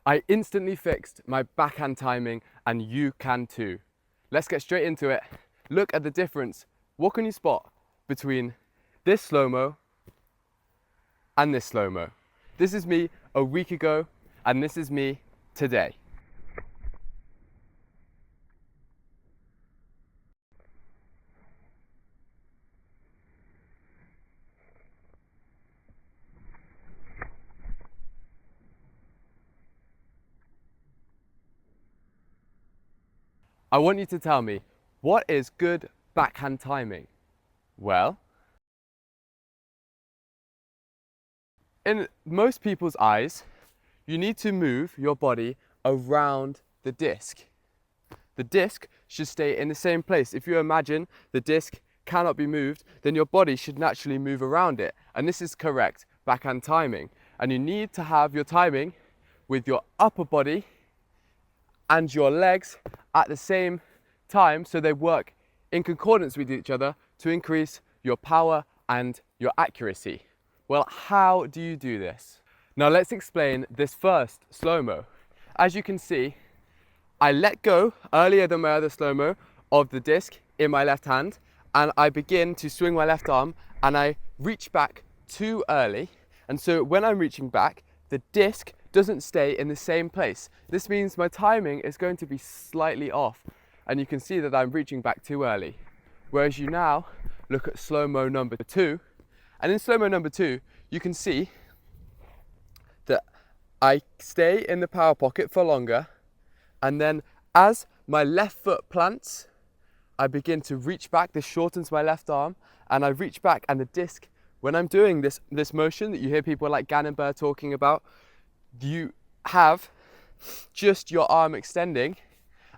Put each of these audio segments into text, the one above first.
I instantly fixed my backhand timing, and you can too. Let's get straight into it. Look at the difference. What can you spot between this slow-mo and this slow-mo? This is me a week ago, and this is me today. I want you to tell me, what is good backhand timing? Well, in most people's eyes, you need to move your body around the disc. The disc should stay in the same place. If you imagine the disc cannot be moved, then your body should naturally move around it. And this is correct backhand timing. And you need to have your timing with your upper body and your legs at the same time, so they work in concordance with each other to increase your power and your accuracy. Well, how do you do this? Now let's explain this first slow-mo. As you can see, I let go earlier than my other slow-mo of the disc in my left hand, and I begin to swing my left arm and I reach back too early. And so when I'm reaching back, the disc doesn't stay in the same place. This means my timing is going to be slightly off, and you can see that I'm reaching back too early. Whereas you now look at slow-mo number 2, and in slow-mo number 2, you can see that I stay in the power pocket for longer, and then as my left foot plants, I begin to reach back. This shortens my left arm, and I reach back, and the disc, when I'm doing this motion that you hear people like Gannon Buhr talking about, you have just your arm extending,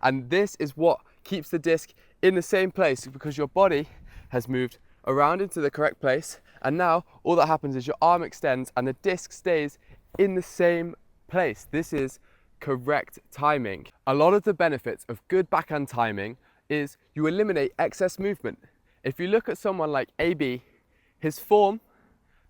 and this is what keeps the disc in the same place, because your body has moved around into the correct place, and now all that happens is your arm extends and the disc stays in the same place. This is correct timing. A lot of the benefits of good backhand timing is you eliminate excess movement. If you look at someone like AB, his form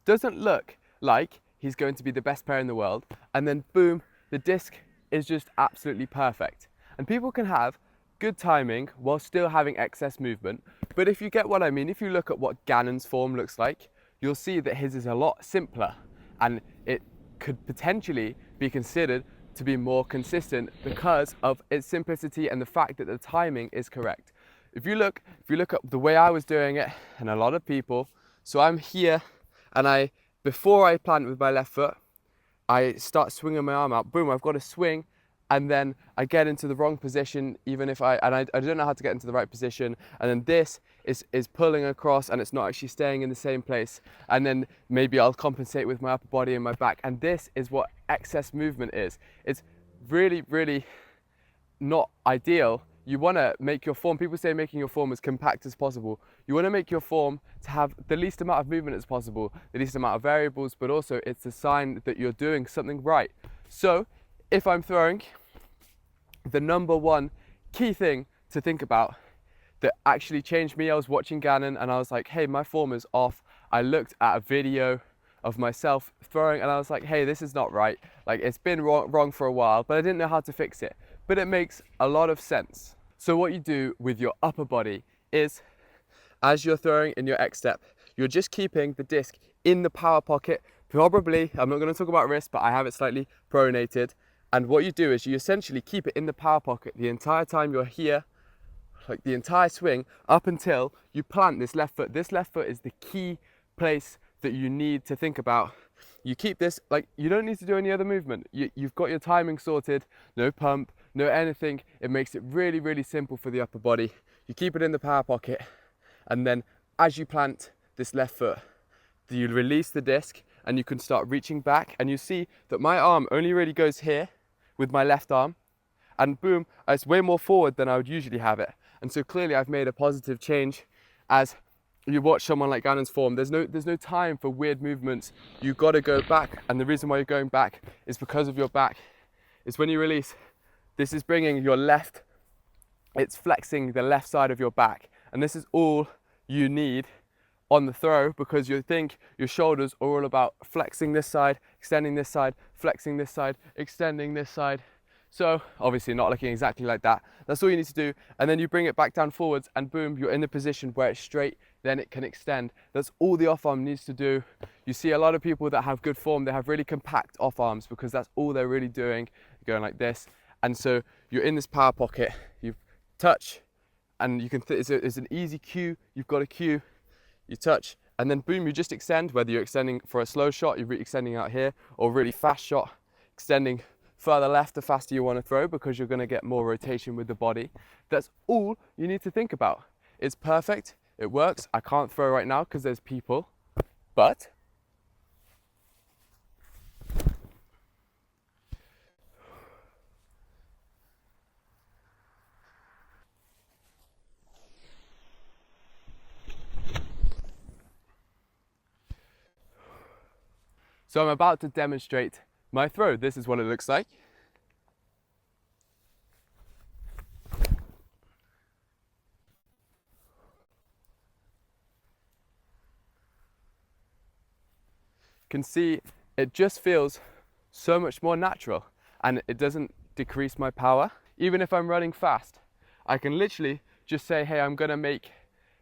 doesn't look like he's going to be the best player in the world, and then boom, the disc is just absolutely perfect. And people can have good timing while still having excess movement, but if you get what I mean, if you look at what Gannon's form looks like, you'll see that his is a lot simpler, and it could potentially be considered to be more consistent because of its simplicity and the fact that the timing is correct. If you look at the way I was doing it, and a lot of people, so I'm here, and before I plant with my left foot, I start swinging my arm out. Boom, I've got to swing, and then I get into the wrong position, even if I don't know how to get into the right position, and then this is pulling across, and it's not actually staying in the same place, and then maybe I'll compensate with my upper body and my back, and this is what excess movement is. It's really, really not ideal. You want to make your form, people say making your form as compact as possible. You want to make your form to have the least amount of movement as possible, the least amount of variables, but also it's a sign that you're doing something right. So if I'm throwing, the number one key thing to think about that actually changed me, I was watching Gannon and I was like, hey, my form is off. I looked at a video of myself throwing and I was like, hey, this is not right. Like, it's been wrong for a while, but I didn't know how to fix it. But it makes a lot of sense. So what you do with your upper body is, as you're throwing in your X step, you're just keeping the disc in the power pocket. Probably, I'm not going to talk about wrist, but I have it slightly pronated. And what you do is you essentially keep it in the power pocket the entire time you're here, like the entire swing, up until you plant this left foot. This left foot is the key place that you need to think about. You keep this, like, you don't need to do any other movement. You've got your timing sorted, no pump, no anything. It makes it really, really simple for the upper body. You keep it in the power pocket, and then as you plant this left foot, you release the disc and you can start reaching back, and you see that my arm only really goes here with my left arm, and boom, it's way more forward than I would usually have it. And so clearly I've made a positive change. As you watch someone like Gannon's form, there's no time for weird movements. You've got to go back, and the reason why you're going back is because of your back. It's when you release, this is bringing your left, it's flexing the left side of your back, and this is all you need on the throw, because you think your shoulders are all about flexing this side, extending this side, flexing this side, extending this side. So obviously not looking exactly like that. That's all you need to do. And then you bring it back down forwards and boom, you're in the position where it's straight, then it can extend. That's all the off arm needs to do. You see a lot of people that have good form, they have really compact off arms because that's all they're really doing, going like this. And so you're in this power pocket, you touch, and you can, it's an easy cue, you've got a cue, you touch, and then boom, you just extend, whether you're extending for a slow shot, you're extending out here, or really fast shot, extending further left the faster you want to throw because you're going to get more rotation with the body. That's all you need to think about. It's perfect, it works. I can't throw right now because there's people, but so I'm about to demonstrate my throw. This is what it looks like. Can see it just feels so much more natural and it doesn't decrease my power. Even if I'm running fast, I can literally just say, hey, I'm gonna make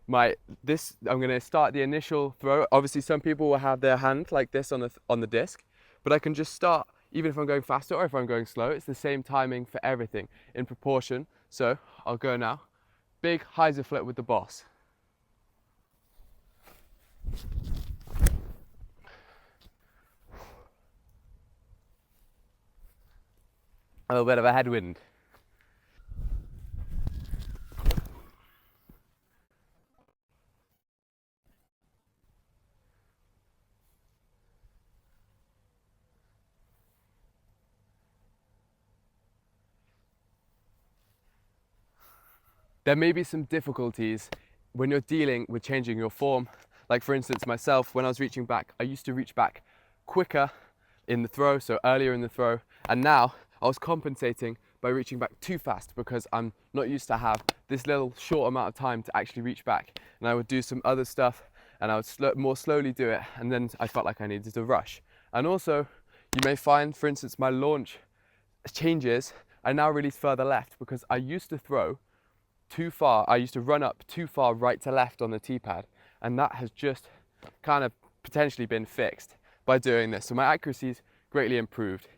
I'm gonna start the initial throw. Obviously some people will have their hand like this on the disc, but I can just start even if I'm going faster or if I'm going slow. It's the same timing for everything in proportion. So I'll go now. Big hyzer flip with the boss. A little bit of a headwind. There may be some difficulties when you're dealing with changing your form. Like for instance, myself, when I was reaching back, I used to reach back quicker in the throw, so earlier in the throw, and now I was compensating by reaching back too fast because I'm not used to have this little short amount of time to actually reach back. And I would do some other stuff and I would more slowly do it, and then I felt like I needed to rush. And also, you may find, for instance, my launch changes, I now release further left because I used to throw too far. I used to run up too far right to left on the tee pad, and that has just kind of potentially been fixed by doing this. So my accuracy is greatly improved.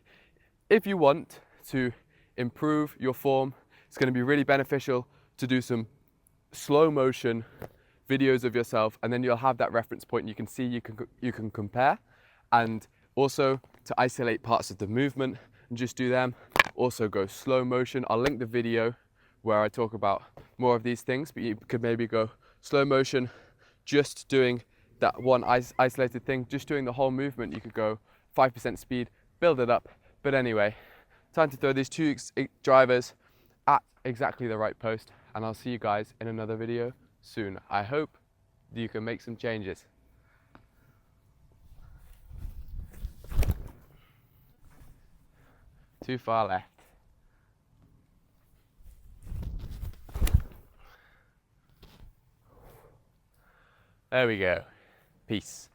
If you want to improve your form, it's going to be really beneficial to do some slow motion videos of yourself, and then you'll have that reference point. You can see, you can compare, and also to isolate parts of the movement and just do them. Also go slow motion. I'll link the video where I talk about more of these things, but you could maybe go slow motion, just doing that one isolated thing, just doing the whole movement. You could go 5% speed, build it up. But anyway, time to throw these two drivers at exactly the right post, and I'll see you guys in another video soon. I hope you can make some changes. Too far left. There we go. Peace.